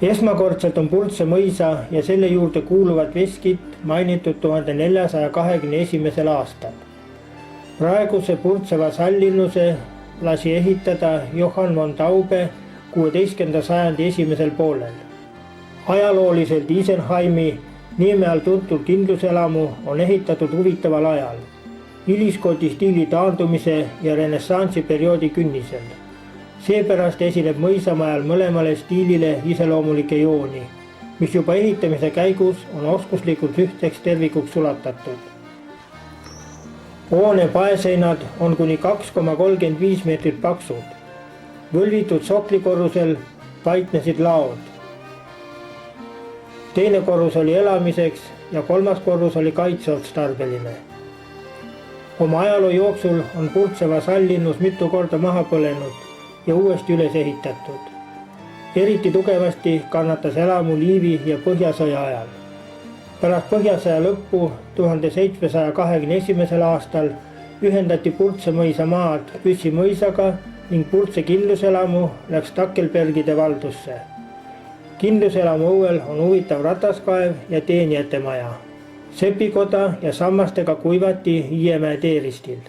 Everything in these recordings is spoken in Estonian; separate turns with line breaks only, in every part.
Esmakordselt on Purtse mõisa ja selle juurde kuuluvat veskit mainitud 1421. aastal. Praeguse Purtse vasallinnuse lasi ehitada Johann von Taube 16. sajandi esimesel poolel. Ajalooliselt Isenheimi nime all tuntud kindluselamu on ehitatud huvitaval ajal, hiliskooti stiili taandumise ja renessansi perioodi künnisel. Seepärast esineb mõisamajal mõlemale stiilile iseloomulikke jooni, mis juba ehitamise käigus on oskuslikult ühtseks tervikuks sulatatud. Hoone paeseinad on kuni 2,35 meetrit paksud. Võlvitud soklikorrusel paiknesid laod. Teine korrus oli elamiseks ja kolmas korrus oli kaitseotstarbeline. Oma ajaloo jooksul on Purtse vasallinnus mitu korda maha põlenud ja uuesti üles ehitatud. Eriti tugevasti kannatas elamu Liivi ja Põhjasõja ajal. Pärast Põhjasõja lõppu 1721. aastal ühendati Purtse mõisa maad Püssi mõisaga ning Purtse kindluselamu läks Takkelbergide valdusse. Kindluselamu õuel on huvitav rataskaev ja teenijate maja, sepikoda ja sammastega kuivati Hiiemäe teeristil.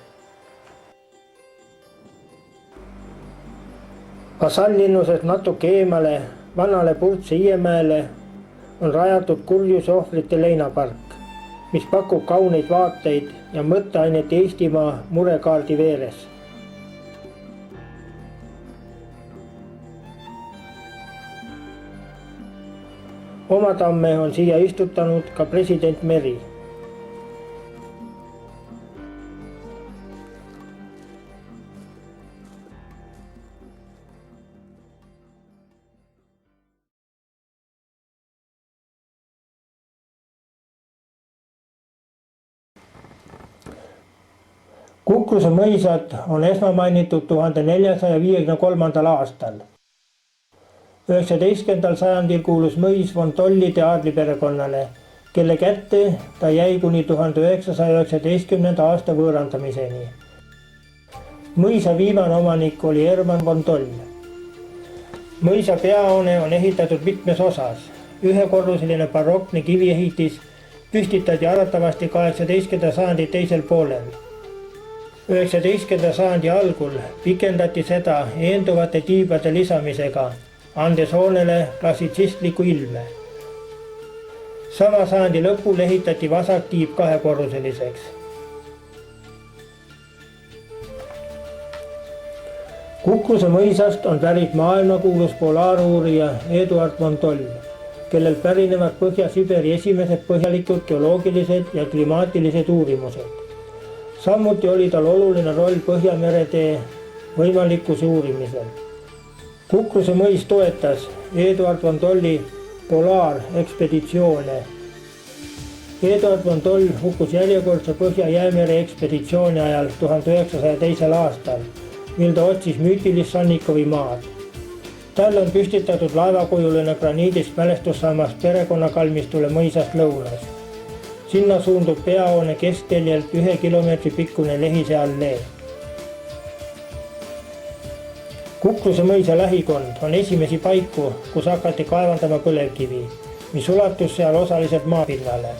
Vasallinnusest natuke eemale vanale Purtse Hiiemäele on rajatud kurjuse ohvrite leinapark, mis pakub kauneid vaateid ja mõtteainet Eestimaa murekaardi veeres. Oma tamme on siia istutanud ka president Meri. Kukruse mõisad on esmamainitud 1453. aastal. 19. sajandil kuulus mõis von Tollide aadliperekonnale, kelle kätte ta jäi kuni 1919. aasta võõrandamiseni. Mõisa viimane omanik oli Hermann von Toll. Mõisa peahoone on ehitatud mitmes osas. Ühekorruseline barokne kiviehitis püstitati arvatavasti 18. sajandi teisel poolel. 19. sajandi algul pikendati seda eenduvate tiibade lisamisega, andes hoonele klassitsistliku ilme. Sama sajandi lõpul ehitati vasaktiib kahekorruseliseks. Kukruse mõisast on pärit maailmakuulus polaaruurija Eduard von Toll, kellelt pärinevad Põhja-Siberi esimesed põhjalikud geoloogilised ja klimaatilised uurimused. Samuti oli tal oluline roll Põhjameretee võimalikkuse uurimisel. Kukruse mõis toetas Eduard von Tolli polaarekspeditsioone. Eduard von Toll hukkus järjekordse Põhja-Jäämere ekspeditsiooni ajal 1902. aastal, mil ta otsis müütilist Sannikovi maad. Tal on püstitatud laevakujuline graniidist mälestussammas perekonnakalmistule mõisast lõunas. Sinna suundub peahoone keskteljelt 1 kilomeetri pikkune Lehise allee. Kukruse mõisa lähikond on esimesi paiku, kus hakati kaevandama põlevkivi, mis ulatus seal osaliselt maapinnale.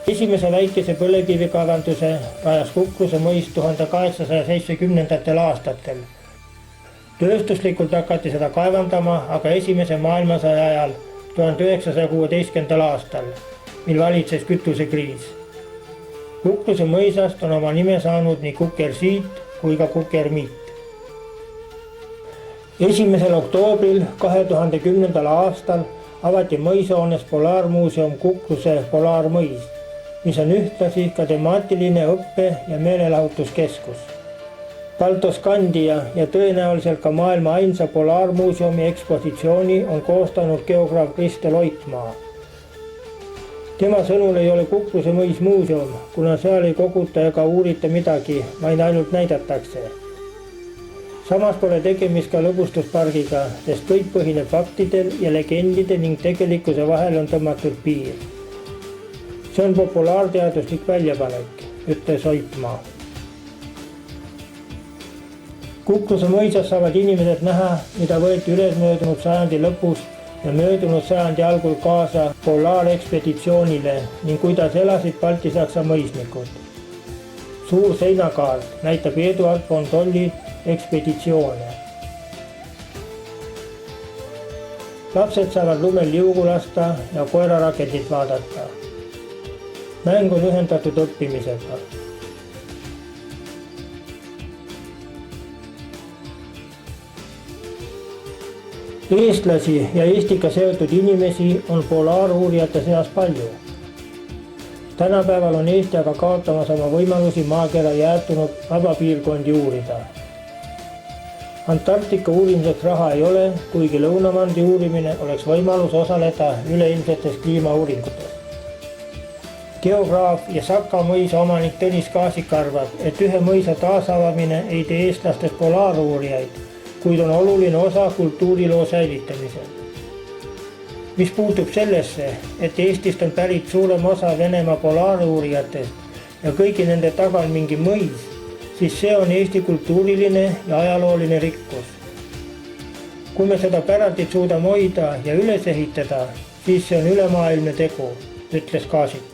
Esimese väikese põlevkivikaevanduse rajas Kukruse mõis 1870. aastatel. Tööstuslikult hakati seda kaevandama aga esimese maailmasõja ajal 1916. aastal, mil valitses kütusekriis. Kukruse mõisast on oma nime saanud nii kukersiit kui ka kukermiit. 1. oktoobril 2010. aastal avati mõishoones Polaarmuuseum Kukruse Polaarmõis, mis on ühtlasi ka temaatiline õppe- ja meelelahutuskeskus. Baltoskandia ja tõenäoliselt ka maailma ainsa Polaarmuuseumi ekspositsiooni on koostanud geograaf Kristel Oitmaa. Tema sõnul ei ole Kukruse mõis muuseum, kuna seal ei koguta ega uurita midagi, vaid ainult näidatakse. Samas pole tegemist ka lõbustuspargiga, sest kõik põhineb faktidel ja legendide ning tegelikkuse vahel on tõmmatud piir. See on populaarteaduslik väljapanek, ütles Oitmaa. Kukruse mõisas saavad inimesed näha, mida võeti üles möödunud sajandi lõpus ja möödunud sajandi algul kaasa polaarekspeditsioonile ning kuidas elasid Balti-Saksa mõisnikud. Suur seinakaart näitab Eduard von Tolli ekspeditsioone. Lapsed saavad lumel liugu lasta ja koeraraketit vaadata. Mäng on ühendatud õppimisega. Eestlasi ja Eestiga seotud inimesi on polaaruurijate seas palju. Tänapäeval on Eesti aga kaotamas oma võimalusi maakera jäätunud vabapiirkondi uurida. Antarktika uurimiseks raha ei ole, kuigi lõunamandi uurimine oleks võimalus osaleda üleilmsetes kliimauuringutes. Geograaf ja Saka mõisa omanik Tõnis Kaasik arvab, et ühe mõisa taasavamine ei tee eestlastest polaaruurijaid, kuid on oluline osa kultuuriloo säilitamisel. Mis puutub sellesse, et Eestist on pärit suurem osa Venemaa polaaruurijatest ja kõigi nende taga on mingi mõis, siis see on Eesti kultuuriline ja ajalooline rikkus. Kui me seda pärandit suudame hoida ja üles ehitada, siis see on ülemaailmne tegu, ütles Kaasik.